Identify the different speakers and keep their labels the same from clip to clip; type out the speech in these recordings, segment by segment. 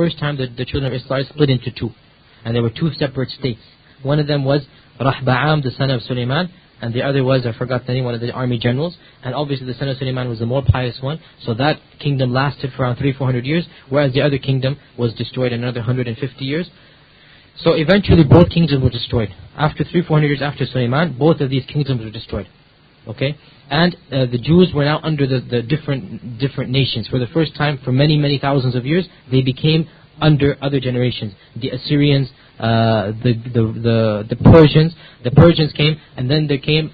Speaker 1: first time the children of Israel split into two. And there were two separate states. One of them was Rahba'am, the son of Sulaiman, and the other was, I forgot the name, one of the army generals. And obviously the son of Sulaiman was the more pious one. So that kingdom lasted for around 300-400 years, whereas the other kingdom was destroyed in another 150 years. So eventually both kingdoms were destroyed. After 300-400 years after Sulaiman, both of these kingdoms were destroyed. Okay? And the Jews were now under the different nations. For the first time, for many thousands of years, they became under other generations. The Assyrians, the Persians. The Persians came, and then there came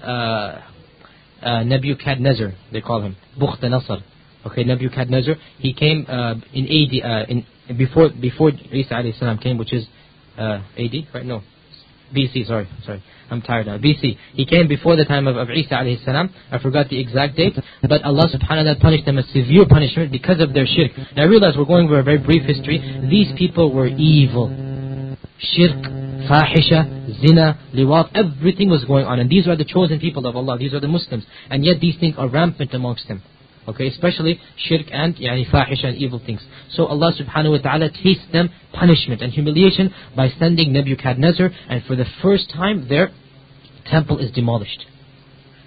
Speaker 1: Nebuchadnezzar, they call him, Bukhtanasar. Okay, Nebuchadnezzar. He came in AD, before Isa alayhi salam came, which is AD, right? No, BC. Sorry. I'm tired now. BC. He came before the time of Isa alayhi salam. I forgot the exact date. But Allah subhanahu wa ta'ala punished them a severe punishment because of their shirk. Now I realize we're going over a very brief history. These people were evil. Shirk, fahisha, zina, liwat, everything was going on. And these are the chosen people of Allah. These are the Muslims. And yet these things are rampant amongst them. Okay, especially shirk and fahisha and evil things. So Allah subhanahu wa ta'ala tastes them punishment and humiliation by sending Nebuchadnezzar, and for the first time their temple is demolished.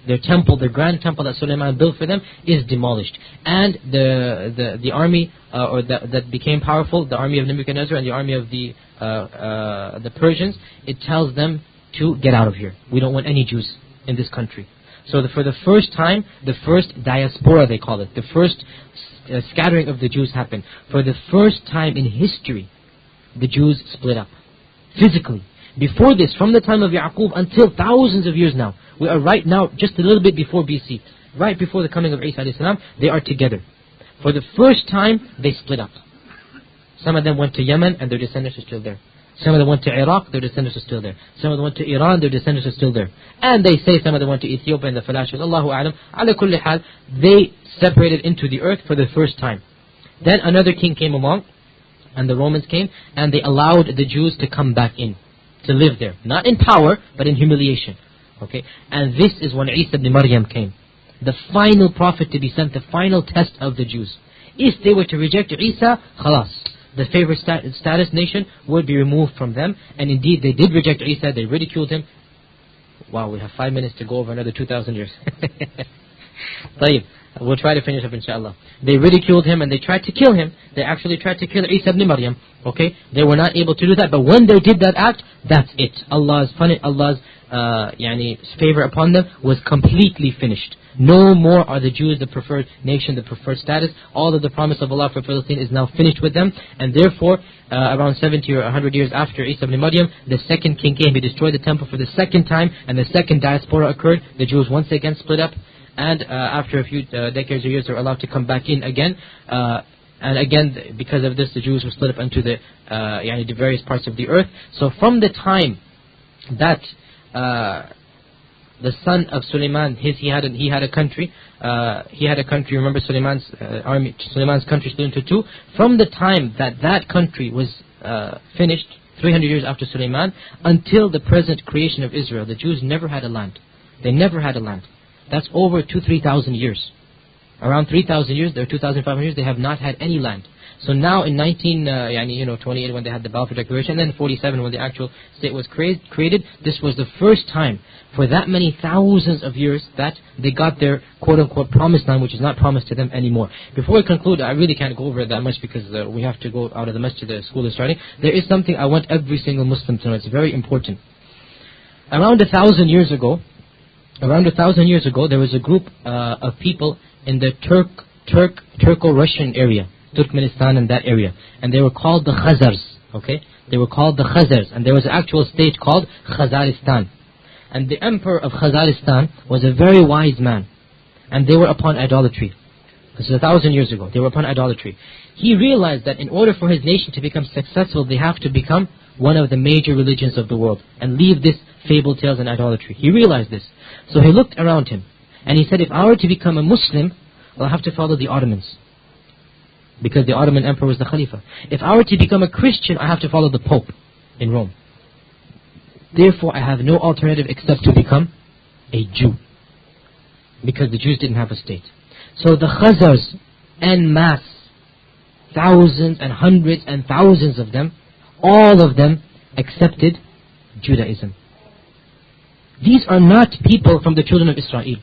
Speaker 1: Their temple, their grand temple that Sulaiman built for them, is demolished. And the army that became powerful, the army of Nebuchadnezzar and the army of the Persians, it tells them to get out of here. We don't want any Jews in this country. So for the first time, the first diaspora they call it, the first scattering of the Jews happened. For the first time in history, the Jews split up, physically. Before this, from the time of Yaqub until thousands of years now, we are right now just a little bit before BC, right before the coming of Isa alayhi salam, they are together. For the first time, they split up. Some of them went to Yemen and their descendants are still there. Some of them went to Iraq, their descendants are still there. Some of them went to Iran, their descendants are still there. And they say some of them went to Ethiopia and the Falashas. Allahu A'lam. Ala kulli hal, they separated into the earth for the first time. Then another king came along, and the Romans came, and they allowed the Jews to come back in, to live there. Not in power, but in humiliation. Okay? And this is when Isa ibn Maryam came. The final prophet to be sent, the final test of the Jews. If they were to reject Isa, khalas. The favored status nation would be removed from them. And indeed, they did reject Isa, they ridiculed him. Wow, we have 5 minutes to go over another 2,000 years. طيب, we'll try to finish up inshallah. They ridiculed him and they tried to kill him. They actually tried to kill Isa ibn Maryam. Okay, they were not able to do that. But when they did that act, that's it. Allah's favor upon them was completely finished. No more are the Jews the preferred nation, the preferred status. All of the promise of Allah for Palestine is now finished with them. And therefore, around 70 or 100 years after Isa ibn Maryam, the second king came. He destroyed the temple for the second time, and the second diaspora occurred. The Jews once again split up. And after a few decades or years, they were allowed to come back in again. And again, because of this, the Jews were split up into the various parts of the earth. So from the time that the son of Sulaiman, he had a country. Remember, Sulaiman's country split into two. From the time that country was finished, 300 years after Sulaiman, until the present creation of Israel, the Jews never had a land. They never had a land. That's over 2,000-3,000 years. Around 3,000 years, or 2,500 years, they have not had any land. So now in 28 when they had the Balfour Declaration, and then 47 when the actual state was created, this was the first time for that many thousands of years that they got their quote-unquote promised land, which is not promised to them anymore. Before I conclude, I really can't go over it that much because we have to go out of the masjid, the school is starting. There is something I want every single Muslim to know. It's very important. Around 1,000 years ago, there was a group of people in the Turco-Russian area, Turkmenistan and that area, and they were called the Khazars. Okay, they were called the Khazars, and there was an actual state called Khazaristan. And the emperor of Khazaristan was a very wise man, and they were upon idolatry. This is 1,000 years ago. They were upon idolatry. He realized that in order for his nation to become successful, they have to become one of the major religions of the world and leave this fable tales and idolatry. He realized this. So he looked around him and he said, if I were to become a Muslim, I'll have to follow the Ottomans, because the Ottoman emperor was the Khalifa. If I were to become a Christian, I have to follow the Pope in Rome. Therefore, I have no alternative except to become a Jew, because the Jews didn't have a state. So the Khazars en masse thousands and hundreds and thousands of them, all of them accepted Judaism. These are not people from the children of Israel.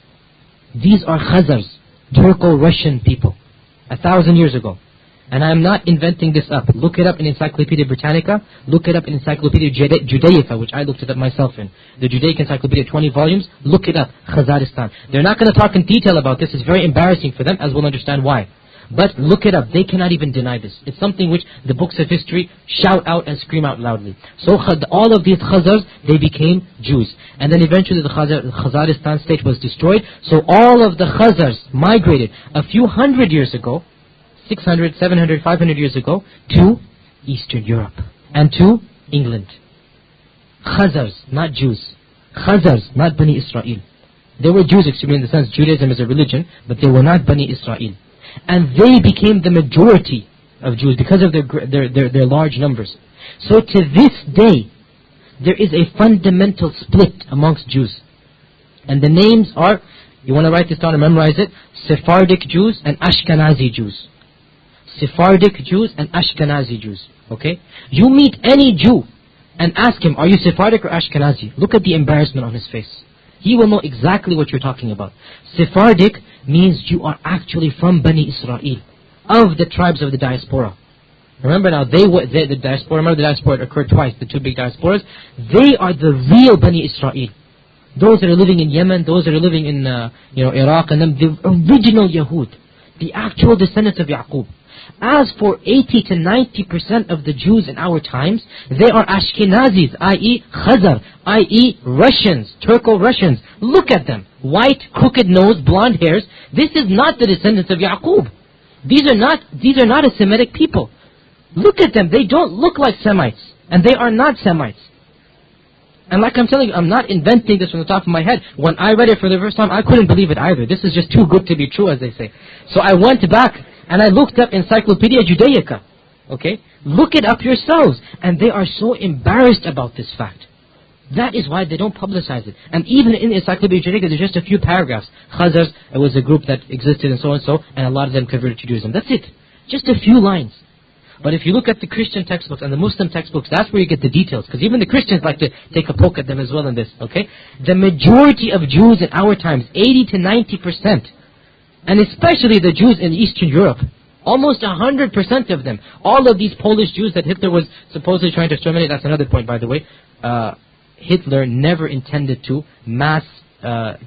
Speaker 1: These are Khazars, Turco-Russian people, 1,000 years ago. And I am not inventing this up. Look it up in Encyclopedia Britannica. Look it up in Encyclopedia Judaica, which I looked it up myself in. The Judaic Encyclopedia, 20 volumes. Look it up, Khazaristan. They're not going to talk in detail about this. It's very embarrassing for them, as we'll understand why. But look it up. They cannot even deny this. It's something which the books of history shout out and scream out loudly. So all of these Khazars, they became Jews. And then eventually the Khazaristan state was destroyed. So all of the Khazars migrated a few hundred years ago, 600, 700, 500 years ago, to Eastern Europe and to England. Khazars, not Jews. Khazars, not Bani Israel. They were Jews, excuse me, in the sense Judaism is a religion, but they were not Bani Israel. And they became the majority of Jews because of their large numbers. So to this day, there is a fundamental split amongst Jews. And the names are, you want to write this down and memorize it, Sephardic Jews and Ashkenazi Jews. Sephardic Jews and Ashkenazi Jews. Okay? You meet any Jew and ask him, are you Sephardic or Ashkenazi? Look at the embarrassment on his face. He will know exactly what you're talking about. Sephardic means you are actually from Bani Israel, of the tribes of the diaspora. Remember now, the diaspora, remember the diaspora occurred twice, the two big diasporas. They are the real Bani Israel. Those that are living in Yemen, those that are living in Iraq, and them, the original Yahud, the actual descendants of Yaqub. As for 80 to 90% of the Jews in our times, they are Ashkenazis, i.e. Khazar, i.e. Russians, Turco-Russians. Look at them. White, crooked nose, blonde hairs. This is not the descendants of Yaqub. These are not a Semitic people. Look at them. They don't look like Semites. And they are not Semites. And like I'm telling you, I'm not inventing this from the top of my head. When I read it for the first time, I couldn't believe it either. This is just too good to be true, as they say. So I went back and I looked up Encyclopedia Judaica. Okay? Look it up yourselves. And they are so embarrassed about this fact. That is why they don't publicize it. And even in Encyclopedia Judaica, there's just a few paragraphs. Khazars, it was a group that existed and so, and a lot of them converted to Judaism. That's it. Just a few lines. But if you look at the Christian textbooks and the Muslim textbooks, that's where you get the details. Because even the Christians like to take a poke at them as well in this, okay? The majority of Jews in our times, 80 to 90%, and especially the Jews in Eastern Europe, almost 100% of them, all of these Polish Jews that Hitler was supposedly trying to exterminate, that's another point by the way, Hitler never intended to mass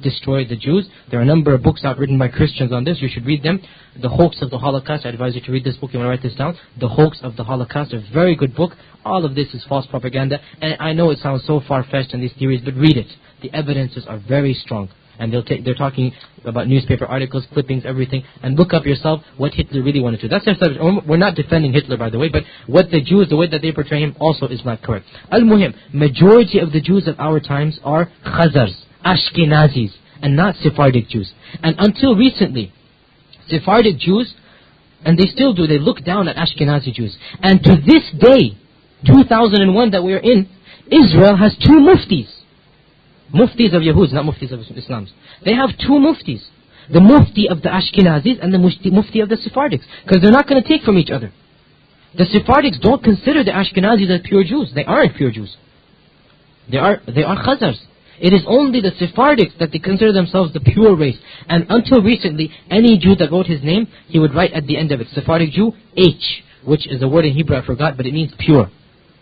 Speaker 1: destroy the Jews. There are a number of books out written by Christians on this. You should read them. The Hoax of the Holocaust. I advise you to read this book. You want to write this down. The Hoax of the Holocaust. A very good book. All of this is false propaganda. And I know it sounds so far-fetched in these theories, but read it. The evidences are very strong. And they're talking about newspaper articles, clippings, everything. And look up yourself what Hitler really wanted to. That's their subject. We're not defending Hitler, by the way, but what the Jews, the way that they portray him, also is not correct. Al-Muhim, majority of the Jews of our times are Khazars, Ashkenazis, and not Sephardic Jews. And until recently, Sephardic Jews, and they still do, they look down at Ashkenazi Jews. And to this day, 2001 that we are in, Israel has two muftis. Muftis of Yahuds, not muftis of Islams. They have two muftis. The mufti of the Ashkenazis and the mufti of the Sephardics. Because they're not going to take from each other. The Sephardics don't consider the Ashkenazis as pure Jews. They aren't pure Jews. They are Khazars. It is only the Sephardics that they consider themselves the pure race. And until recently, any Jew that wrote his name, he would write at the end of it, Sephardic Jew, H, which is a word in Hebrew I forgot, but it means pure.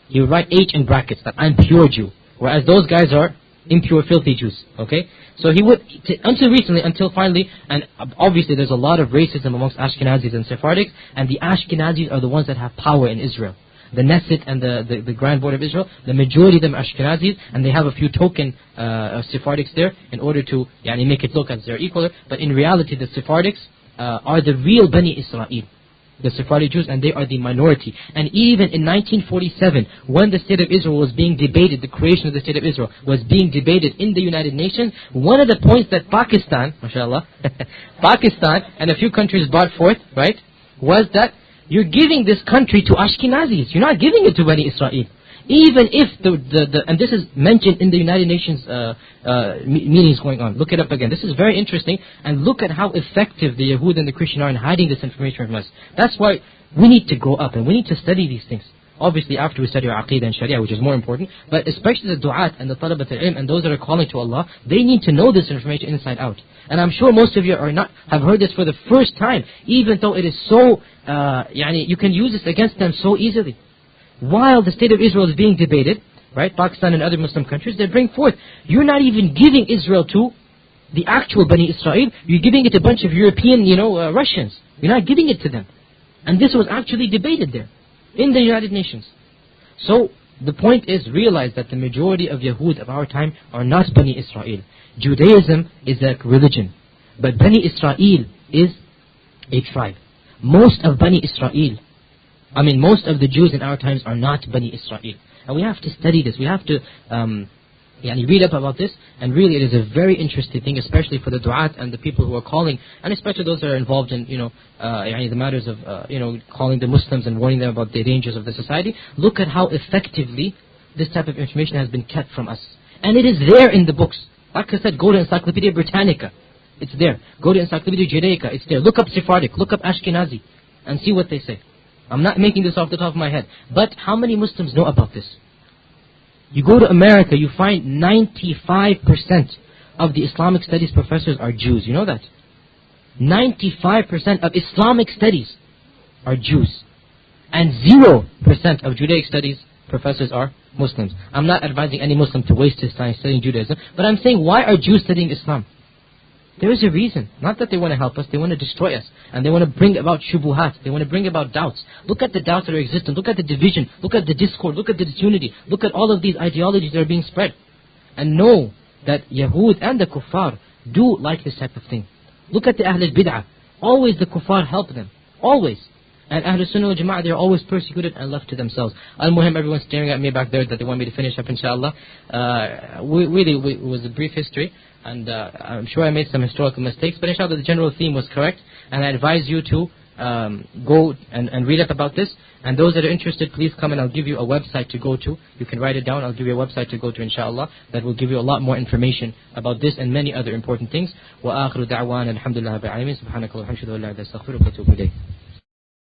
Speaker 1: He would write H in brackets, that I'm pure Jew. Whereas those guys are impure, filthy Jews. Okay? So he would, until recently, until finally, and obviously there's a lot of racism amongst Ashkenazis and Sephardics, and the Ashkenazis are the ones that have power in Israel. The Knesset and the Grand Board of Israel, the majority of them are Ashkenazis, and they have a few token Sephardics there in order to make it look as they're equal. But in reality, the Sephardics are the real Bani Israel, the Sephardic Jews, and they are the minority. And even in 1947, when the State of Israel was being debated, the creation of the State of Israel was being debated in the United Nations, one of the points that Pakistan, mashallah, Pakistan and a few countries brought forth, right, was that you're giving this country to Ashkenazis. You're not giving it to Bani Israel. Even if and this is mentioned in the United Nations meetings going on. Look it up again. This is very interesting, and look at how effective the Yahud and the Christian are in hiding this information from us. That's why we need to grow up and we need to study these things. Obviously after we study our Aqeedah and Sharia, which is more important, but especially the du'at and the talabat al-ilm and those that are calling to Allah, they need to know this information inside out. And I'm sure most of you have heard this for the first time, even though it is so, you can use this against them so easily. While the state of Israel is being debated, right, Pakistan and other Muslim countries, they bring forth, you're not even giving Israel to the actual Bani Israel, you're giving it to a bunch of European, Russians. You're not giving it to them. And this was actually debated there, in the United Nations. So, the point is, realize that the majority of Yahud of our time are not Bani Israel. Judaism is a religion, but Bani Israel is a tribe. Most of the Jews in our times are not Bani Israel. And we have to study this. We have to read up about this. And really it is a very interesting thing, especially for the du'at and the people who are calling, and especially those that are involved in, the matters of, calling the Muslims and warning them about the dangers of the society. Look at how effectively this type of information has been kept from us. And it is there in the books. Like I said, go to Encyclopedia Britannica. It's there. Go to Encyclopedia Judaica. It's there. Look up Sephardic. Look up Ashkenazi. And see what they say. I'm not making this off the top of my head. But how many Muslims know about this? You go to America, you find 95% of the Islamic studies professors are Jews. You know that? 95% of Islamic studies are Jews. And 0% of Judaic studies professors are Muslims. I'm not advising any Muslim to waste his time studying Judaism, but I'm saying, why are Jews studying Islam? There is a reason. Not that they want to help us, they want to destroy us. And they want to bring about shubuhat, they want to bring about doubts. Look at the doubts that are existent, look at the division, look at the discord, look at the disunity, look at all of these ideologies that are being spread. And know that Yahud and the kuffar do like this type of thing. Look at the Ahl al-Bid'ah. Always the kuffar help them. Always. And Ahl Sunnah wal Jama'ah, they are always persecuted and left to themselves. Al-Muhim, everyone's staring at me back there that they want me to finish up, inshallah. It was a brief history. And I'm sure I made some historical mistakes, but inshallah the general theme was correct. And I advise you to go and read up about this. And those that are interested, please come and I'll give you a website to go to. You can write it down. I'll give you a website to go to, inshallah, that will give you a lot more information about this and many other important things. وآخر دعوانا الحمد لله رب العالمين سبحانك اللهم وبحمدك أشهد أن لا إله إلا أنت أستغفرك وأتوب إليك.